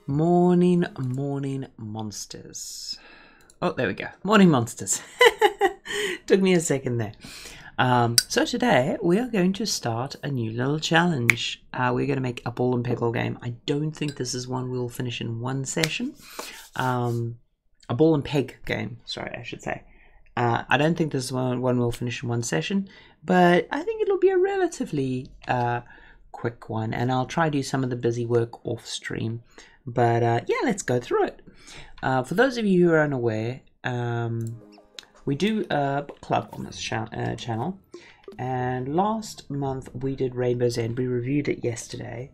Morning, morning, monsters. Oh, there we go. Morning, monsters. Took me a second there. So today we are going to start a new little challenge. We're going to make a ball and peggle game. I don't think this is one we'll finish in one session. A ball and peg game, sorry, I should say. I don't think this is one we'll finish in one session, but I think it'll be a relatively quick one, and I'll try to do some of the busy work off stream. But yeah, let's go through it. For those of you who are unaware, we do a book club on this channel, and last month we did Rainbow's End. We reviewed it yesterday,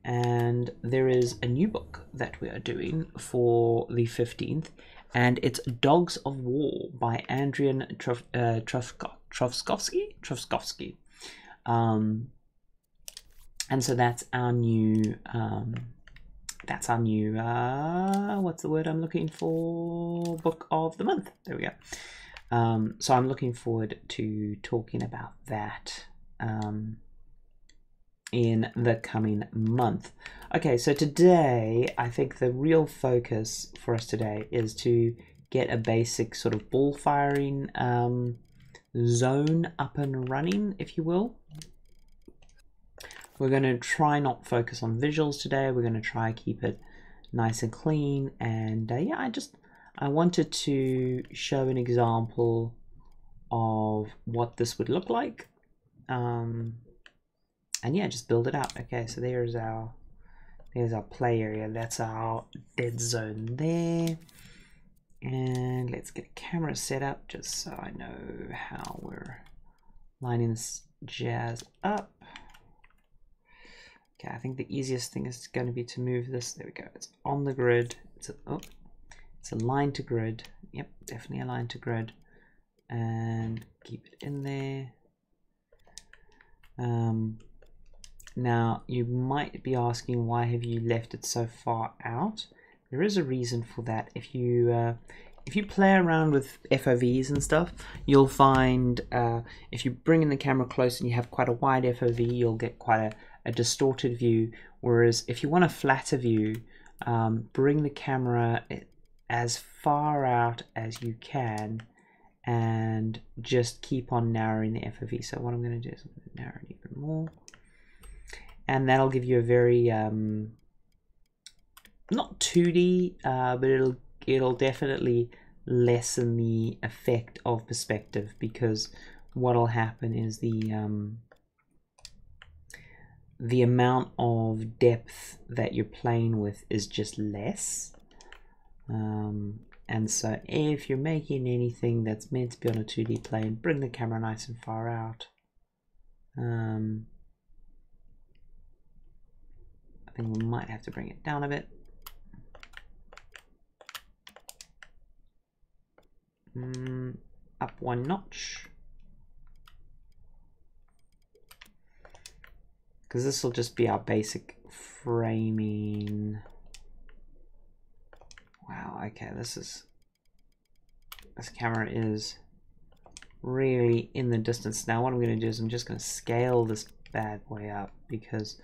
and there is a new book that we are doing for the 15th, and it's Dogs of War by Andrian Trofskovsky. And so that's our new what's the word I'm looking for, book of the month. There we go. So I'm looking forward to talking about that in the coming month. Okay, so today I think the real focus for us today is to get a basic sort of ball firing zone up and running, if you will. We're going to try not focus on visuals today. We're going to try keep it nice and clean. And yeah, I wanted to show an example of what this would look like. And yeah, just build it up. Okay, so there's our play area. That's our dead zone there. And let's get a camera set up just so I know how we're lining this jazz up. Okay, I think the easiest thing is going to be to move this. There we go. It's on the grid. It's aligned to grid. Yep, definitely aligned to grid. And keep it in there. Now, you might be asking, why have you left it so far out? There is a reason for that. If you play around with FOVs and stuff, you'll find if you bring in the camera close and you have quite a wide FOV, you'll get quite a distorted view. Whereas if you want a flatter view, bring the camera as far out as you can and just keep on narrowing the FOV. So what I'm going to do is I'm going to narrow it even more, and that'll give you a very not 2D, but it'll definitely lessen the effect of perspective, because what'll happen is the amount of depth that you're playing with is just less. And so if you're making anything that's meant to be on a 2D plane, bring the camera nice and far out. I think we might have to bring it down a bit. Up one notch, because this will just be our basic framing. Wow, okay, this camera is really in the distance. Now what I'm going to do is I'm just going to scale this bad boy up, because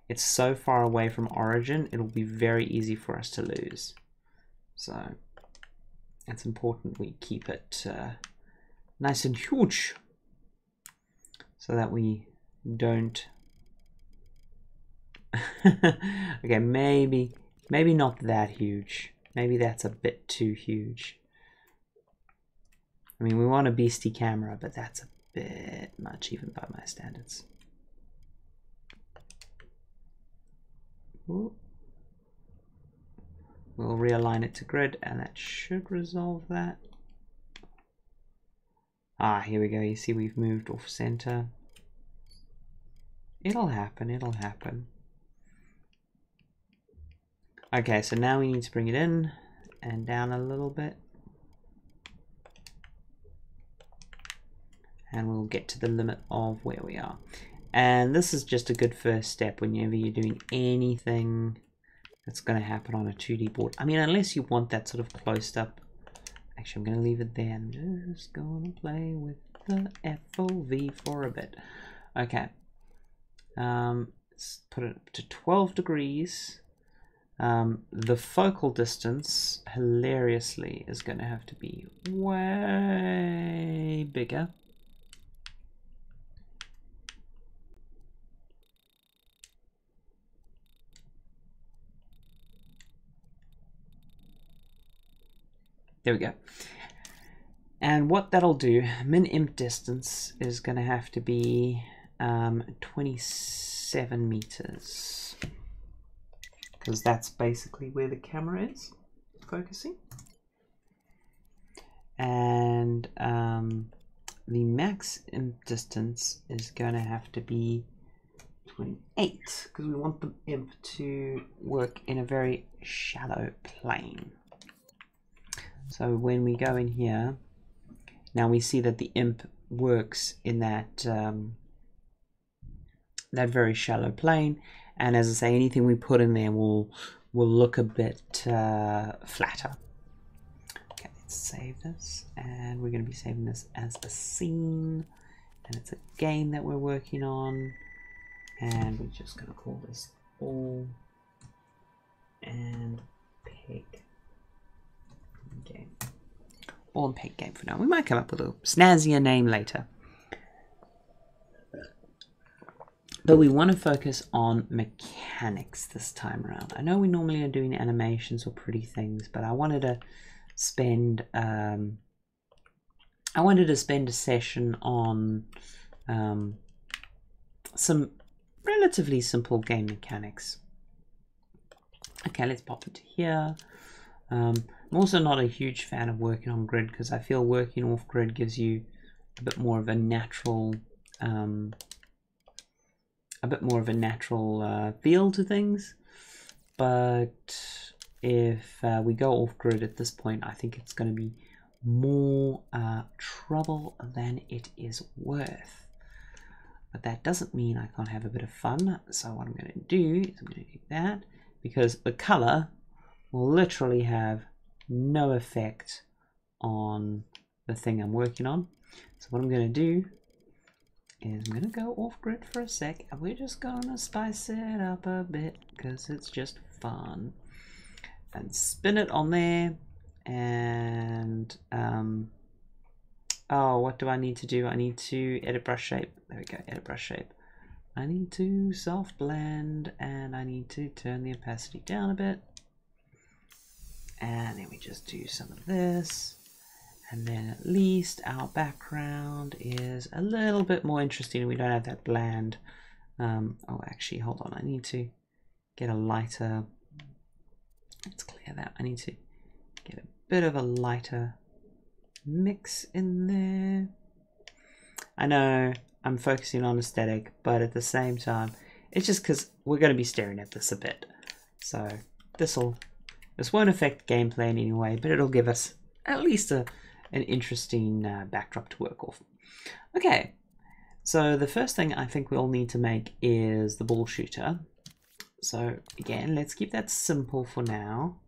it's so far away from origin, it'll be very easy for us to lose. So it's important we keep it nice and huge, so that we don't okay, maybe not that huge. Maybe that's a bit too huge. I mean, we want a beastie camera, but that's a bit much even by my standards. Ooh. We'll realign it to grid, and that should resolve that. Ah, here we go. You see we've moved off center. It'll happen, it'll happen. Okay, so now we need to bring it in and down a little bit. And we'll get to the limit of where we are. And this is just a good first step whenever you're doing anything that's going to happen on a 2D board. I mean, unless you want that sort of close up. Actually, I'm going to leave it there. I'm just going to play with the FOV for a bit. Okay. Let's put it to 12 degrees. the focal distance, hilariously, is going to have to be way bigger. There we go. And what that'll do, min imp distance is going to have to be 27 meters. Because that's basically where the camera is focusing. And the max imp distance is going to have to be 28, because we want the imp to work in a very shallow plane. So when we go in here, now we see that the imp works in that that very shallow plane, and as I say, anything we put in there will look a bit flatter. Okay, let's save this, and we're going to be saving this as a scene, and it's a game that we're working on, and we're just going to call this Ball and Peg Game. Ball and Peg Game for now. We might come up with a snazzier name later. But we want to focus on mechanics this time around. I know we normally are doing animations or pretty things, but I wanted to spend a session on some relatively simple game mechanics. Okay, let's pop into here. I'm also not a huge fan of working on grid, because I feel working off grid gives you a bit more of a natural feel to things. But if we go off grid at this point, I think it's going to be more trouble than it is worth. But that doesn't mean I can't have a bit of fun. So what I'm going to do is I'm going to do that, because the color will literally have no effect on the thing I'm working on. So what I'm going to do is I'm going to go off grid for a sec, and we're just going to spice it up a bit because it's just fun. And spin it on there, and oh, what do I need to do? I need to edit brush shape. There we go, edit brush shape. I need to soft blend, and I need to turn the opacity down a bit. And then we just do some of this. And then at least our background is a little bit more interesting. We don't have that bland. Oh, actually, hold on. I need to get a lighter. Let's clear that. I need to get a bit of a lighter mix in there. I know I'm focusing on aesthetic, but at the same time, it's just because we're going to be staring at this a bit. So this won't affect gameplay in any way, but it'll give us at least an interesting backdrop to work off. Okay, so the first thing I think we'll need to make is the ball shooter. So again, let's keep that simple for now,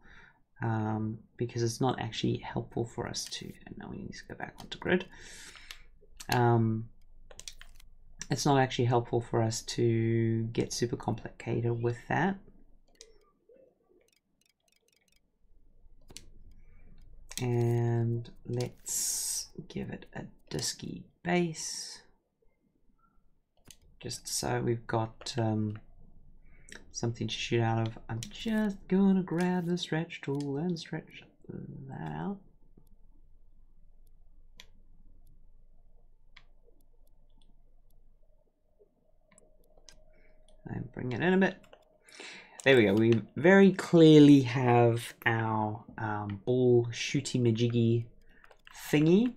because it's not actually helpful for us to, and now we need to go back onto grid. It's not actually helpful for us to get super complicated with that. And let's give it a disky base, just so we've got something to shoot out of. I'm just gonna grab the stretch tool and stretch that out. And bring it in a bit. There we go. We very clearly have our ball shooty majiggy thingy,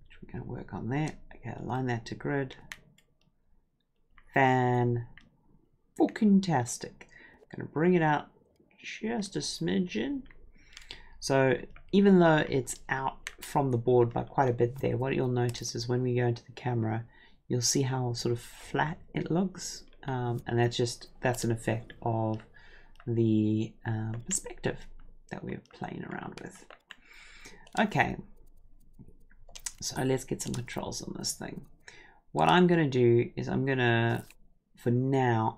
which we're going to work on there. Okay, align that to grid. Fan-fucking-tastic. Going to bring it out just a smidgen. So even though it's out from the board by quite a bit there, what you'll notice is when we go into the camera, you'll see how sort of flat it looks. And that's an effect of the perspective that we're playing around with. Okay, so let's get some controls on this thing. What I'm going to do is I'm going to, for now,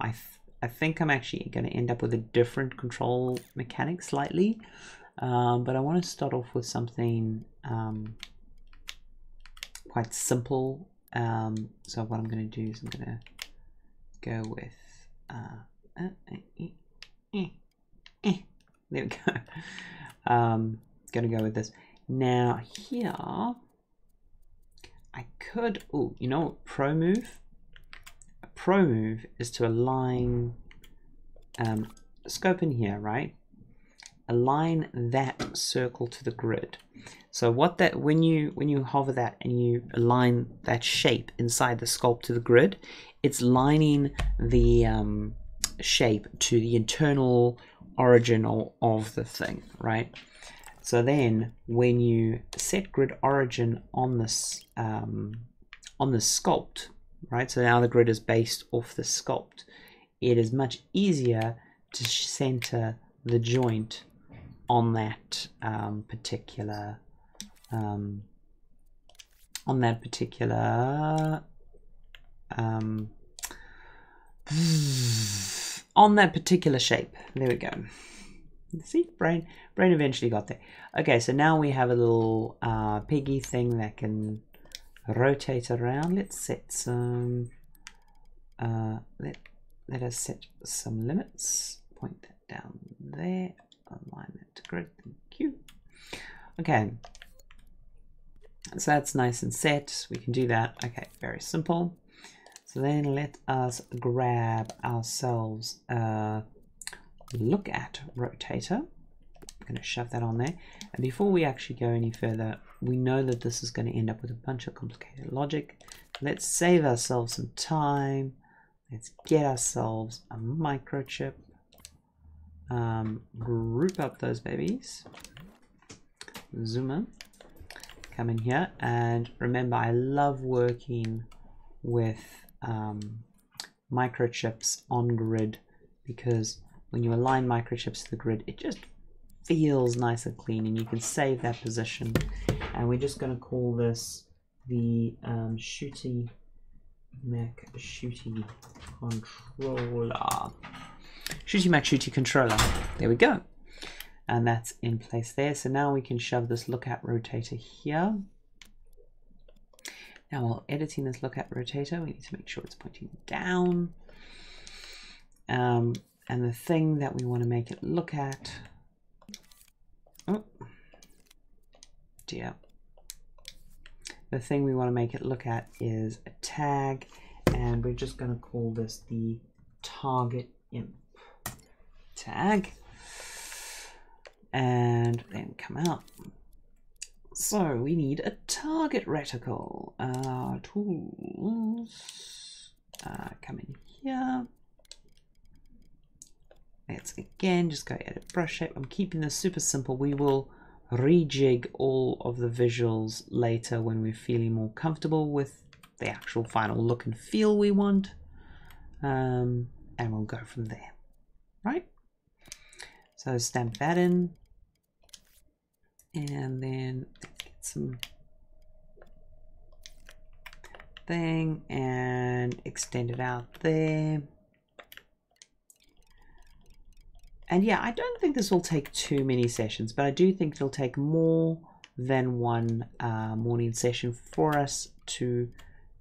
I think I'm actually going to end up with a different control mechanic slightly, but I want to start off with something quite simple. So what I'm going to do is I'm going to go with there we go. Going to go with this. Now here, I could, oh, you know what, pro move? A pro move is to align, scope in here, right? Align that circle to the grid. So what that, when you hover that and you align that shape inside the sculpt to the grid, it's lining the shape to the internal origin of the thing, right? So then when you set grid origin on this sculpt, right? So now the grid is based off the sculpt. It is much easier to center the joint on that particular shape. There we go. See, brain eventually got there. Okay, so now we have a little piggy thing that can rotate around. Let's set some let us set some limits. Point that down there. Align it to grid. Thank you. Okay, so that's nice and set. We can do that. Okay, very simple. So then let us grab ourselves a look at rotator. I'm going to shove that on there. And before we actually go any further, we know that this is going to end up with a bunch of complicated logic. Let's save ourselves some time. Let's get ourselves a microchip. Group up those babies. Zoom in. Come in here. And remember, I love working with microchips on grid, because when you align microchips to the grid, it just feels nice and clean, and you can save that position. And we're just going to call this the Shooty Mac Shooty controller. Shooty Mac Shooty controller. There we go. And that's in place there. So now we can shove this look at rotator here. Now while editing this look at rotator, we need to make sure it's pointing down. And the thing that we want to make it look at, oh dear. The thing we want to make it look at is a tag, and we're just going to call this the target imp tag, and then come out. So we need a target reticle. Tools, come in here. Let's again just go edit brush shape. I'm keeping this super simple. We will rejig all of the visuals later when we're feeling more comfortable with the actual final look and feel we want, and we'll go from there, right? So stamp that in, and then get some thing and extend it out there. And yeah, I don't think this will take too many sessions, but I do think it'll take more than one morning session for us to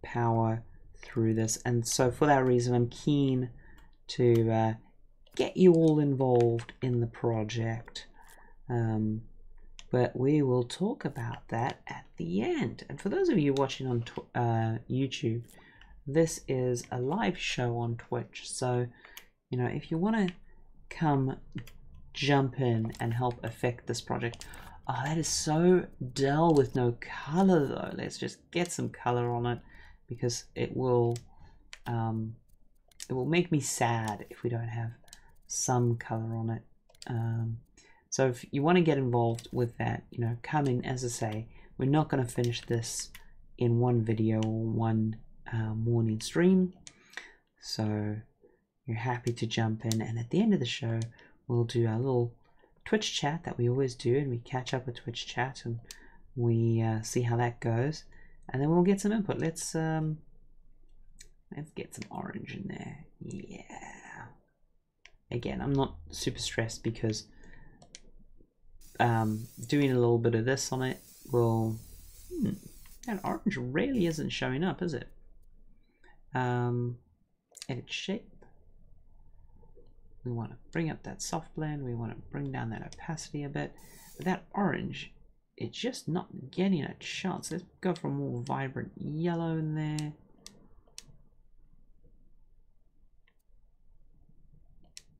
power through this. And so for that reason, I'm keen to get you all involved in the project. But we will talk about that at the end. And for those of you watching on YouTube, this is a live show on Twitch. So, you know, if you want to come jump in and help affect this project. Oh, that is so dull with no color though. Let's just get some color on it, because it will make me sad if we don't have some color on it. So if you want to get involved with that, you know, come in. As I say, we're not going to finish this in one video or one morning stream. So you're happy to jump in, and at the end of the show we'll do our little Twitch chat that we always do, and we catch up with Twitch chat and we see how that goes, and then we'll get some input. Let's get some orange in there. Yeah, again, I'm not super stressed because doing a little bit of this on it will... that orange really isn't showing up, is it? Edit shape. We want to bring up that soft blend. We want to bring down that opacity a bit. But that orange, it's just not getting a chance. Let's go for a more vibrant yellow in there.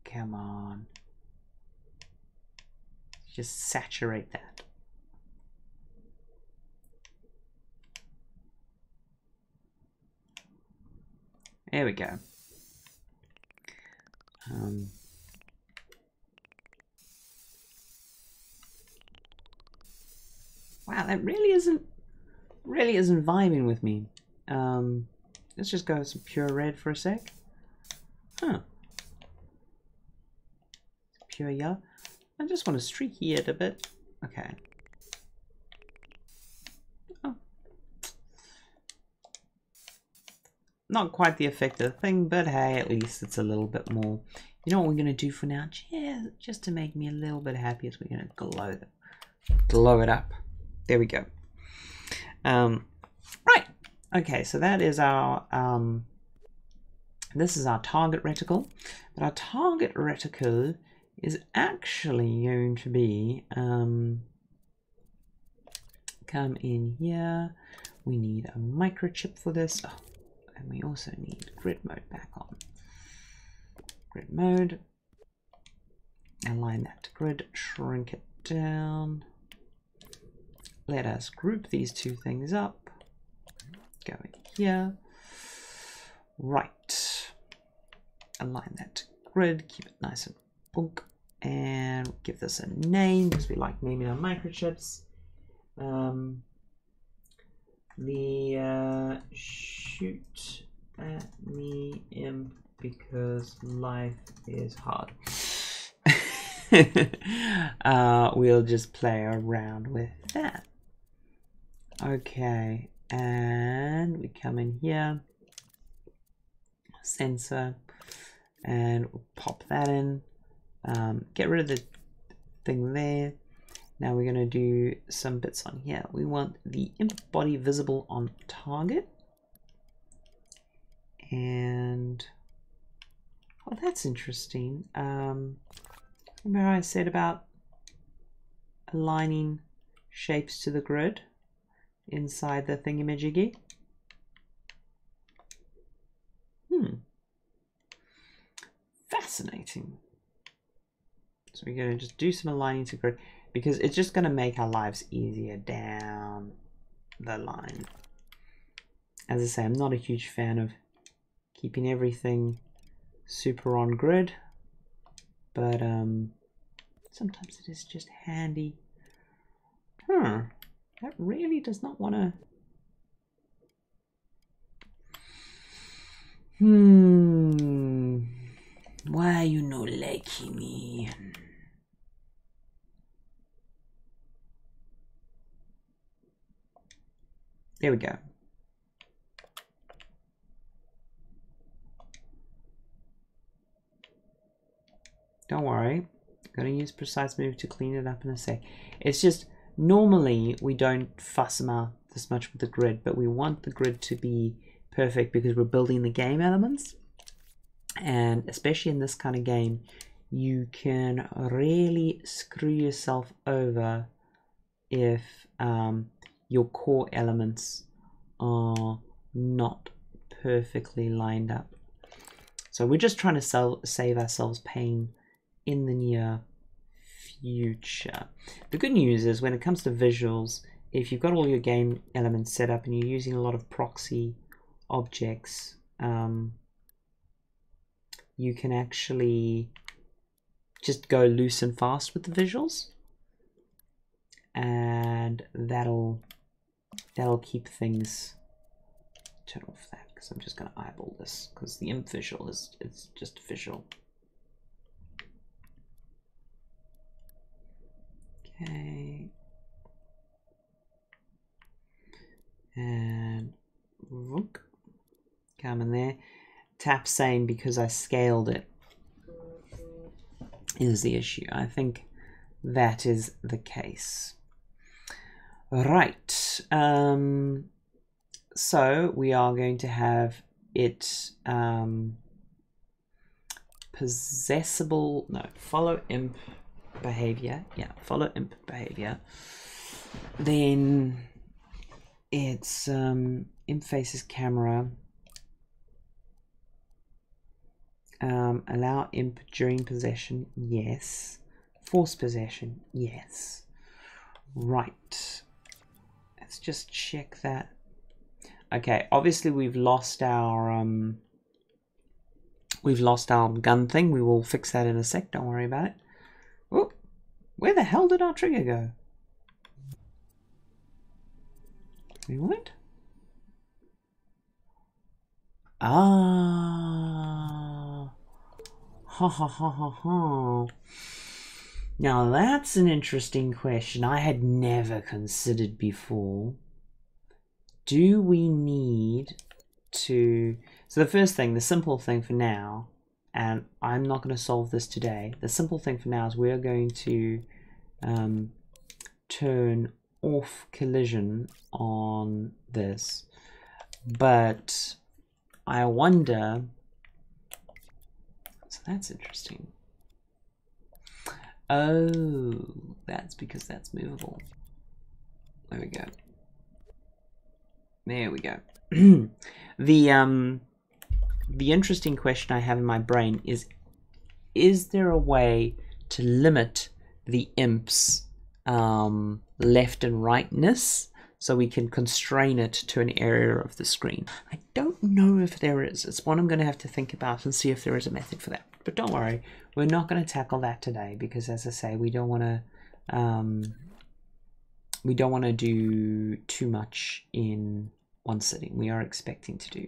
Come on. Just saturate that. There we go. Wow, that really isn't vibing with me. Let's just go with some pure red for a sec. Huh. Pure yellow. I just want to streaky it a bit. Okay. Oh. Not quite the effective thing, but hey, at least it's a little bit more. You know what we're going to do for now? Just to make me a little bit happy is we're going to glow it up. There we go. Right. Okay, so that is our this is our target reticle. But our target reticle is actually going to be come in here. We need a microchip for this. Oh, and we also need grid mode back on. Grid mode. Align that to grid, shrink it down. Let us group these two things up. Go in here. Right. Align that to grid, keep it nice and punk. And give this a name because we like naming our microchips. Shoot at me imp because life is hard. We'll just play around with that. Okay, and we come in here, sensor, and we'll pop that in. Get rid of the thing there. Now we're going to do some bits on here. We want the imp body visible on target. And, oh, that's interesting. Remember I said about aligning shapes to the grid inside the thingamajiggy? Fascinating. So we're going to just do some aligning to grid because it's just going to make our lives easier down the line. As I say, I'm not a huge fan of keeping everything super on grid, but sometimes it is just handy. That really does not want to. Why you no liking me? There we go. Don't worry, I'm gonna use precise move to clean it up in a sec. It's just normally we don't fuss them out this much with the grid, but we want the grid to be perfect because we're building the game elements, and especially in this kind of game, you can really screw yourself over if your core elements are not perfectly lined up. So we're just trying to save ourselves pain in the near future. The good news is when it comes to visuals, if you've got all your game elements set up and you're using a lot of proxy objects, you can actually just go loose and fast with the visuals, and that'll keep things. Turn off that because I'm just going to eyeball this because the imp visual is just visual. Okay, and come in there. Tap same because I scaled it. is the issue. I think that is the case. Right. So we are going to have it possessible, no, follow imp behavior. Yeah, follow imp behavior. Then it's imp faces camera. Allow imp during possession, yes. Force possession, yes. Right. Let's just check that. Okay, obviously we've lost our gun thing. We will fix that in a sec, don't worry about it. Oh, where the hell did our trigger go? What? Ah. Ha ha ha ha ha. Now that's an interesting question I had never considered before. Do we need to... So the first thing, the simple thing for now, and I'm not going to solve this today, the simple thing for now is we're going to turn off collision on this. But I wonder... So that's interesting. Oh, that's because that's movable. There we go. There we go. The interesting question I have in my brain is there a way to limit the imp's left and rightness so we can constrain it to an area of the screen? I don't know if there is. It's one I'm going to have to think about and see if there is a method for that. But don't worry, we're not going to tackle that today because, as I say, we don't want to do too much in one sitting. We are expecting to do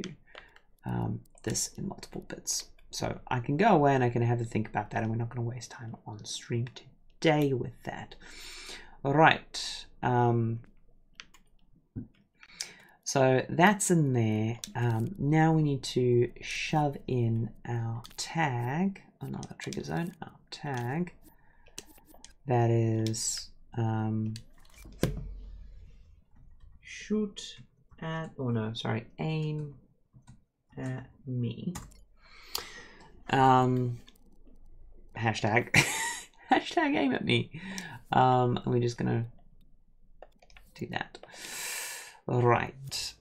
this in multiple bits. So I can go away and I can have a think about that, and we're not going to waste time on stream today with that. All right. So that's in there. Now we need to shove in our tag, oh no, our trigger zone, our tag. That is shoot at, oh no, sorry, aim at me. Hashtag hashtag aim at me. And we're just gonna do that. Right.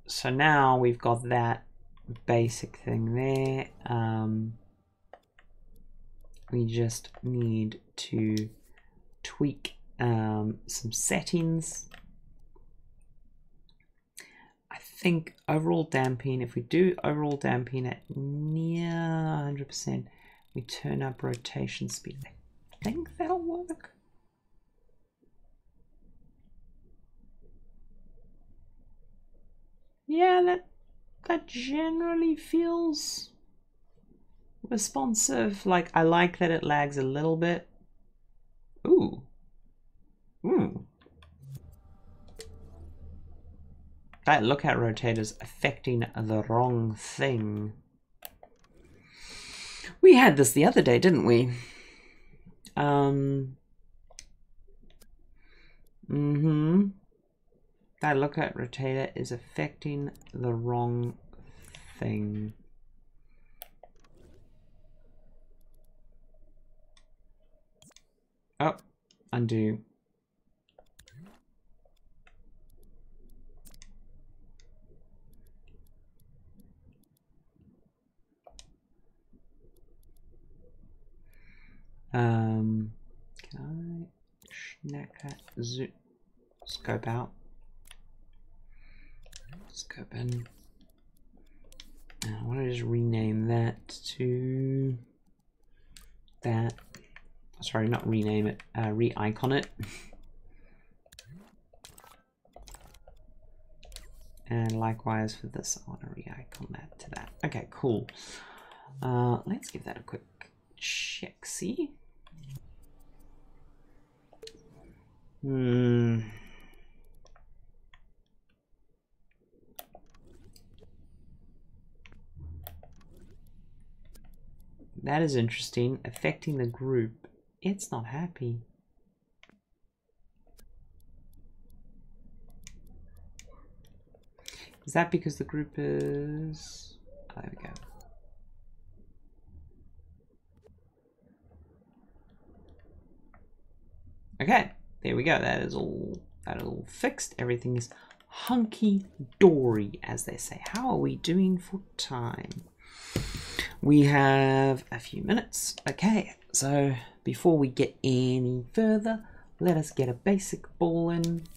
So now we've got that basic thing there. We just need to tweak some settings. I think overall damping, if we do overall damping at near 100%, we turn up rotation speed. I think that'll work. Yeah, that generally feels responsive. Like, I like that it lags a little bit. Ooh. Ooh. That lookout rotator's affecting the wrong thing. We had this the other day, didn't we? That lookout rotator is affecting the wrong thing. Oh, undo. Can I snack that? Scope out. Scope in. I want to just rename that to that. Sorry, not rename it, re-icon it. And likewise for this, I want to re-icon that to that. Okay, cool. Let's give that a quick check, see? that is interesting. Affecting the group. It's not happy. Is that because the group is... Oh, there we go. Okay, there we go. That is all fixed. Everything is hunky-dory, as they say. How are we doing for time? We have a few minutes. Okay, so before we get any further, let us get a basic ball in.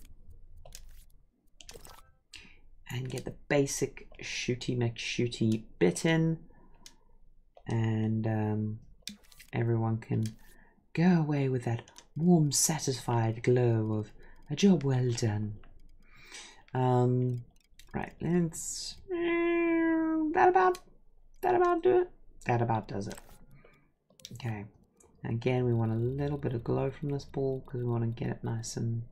And get the basic shooty McShooty bit in. And everyone can go away with that warm, satisfied glow of a job well done. Right, let's... that about do it? That about does it. Okay. Again, we want a little bit of glow from this ball because we want to get it nice and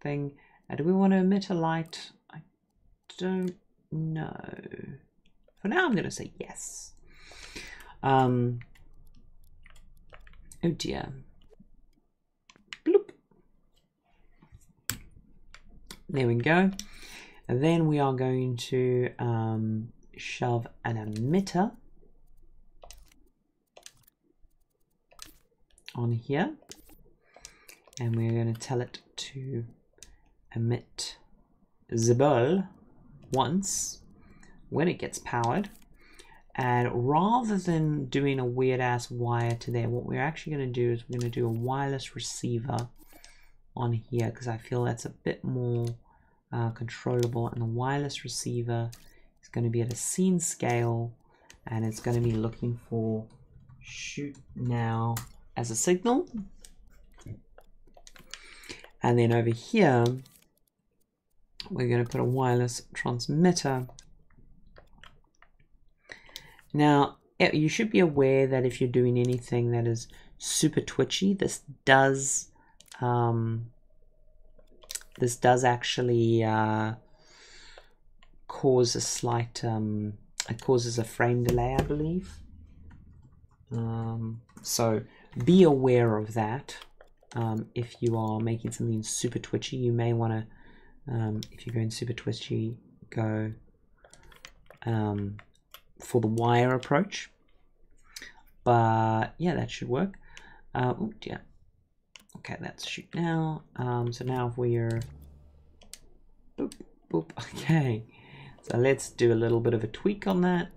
thing. Do we want to emit a light? I don't know. For now, I'm going to say yes. Oh dear. Bloop. There we go. And then we are going to shove an emitter on here. And we're going to tell it to emit the ball once when it gets powered. And rather than doing a weird ass wire to there, what we're actually going to do is we're going to do a wireless receiver on here because I feel that's a bit more controllable. And the wireless receiver is going to be at a scene scale and it's going to be looking for shoot now as a signal. And then over here, we're going to put a wireless transmitter. Now, you should be aware that if you're doing anything that is super twitchy, this does actually cause a slight, it causes a frame delay, I believe. So be aware of that. If you are making something super twitchy, you may want to, if you're going super twitchy, go for the wire approach. But yeah, that should work. Oh dear. Okay, let's shoot now. So now if we're boop, boop. Okay, so let's do a little bit of a tweak on that.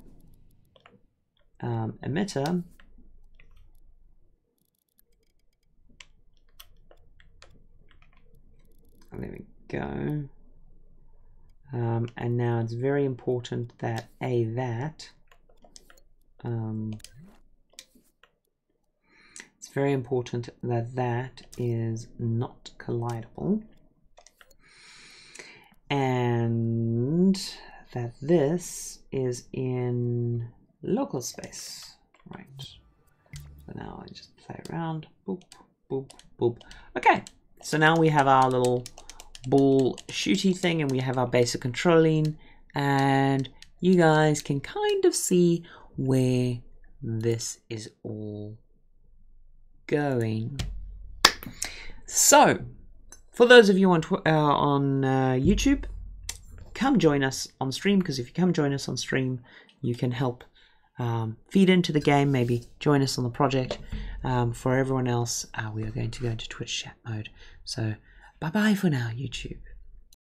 Emitter. There we go. And now it's very important that it's very important that that is not collidable, and that this is in local space. Right. So now I just play around. Boop, boop, boop. Okay. So now we have our little ball shooty thing and we have our basic controlling, and you guys can kind of see where this is all going. So for those of you on YouTube, come join us on stream, because if you come join us on stream you can help feed into the game, maybe join us on the project. For everyone else, we are going to go into Twitch chat mode. So bye bye for now, YouTube.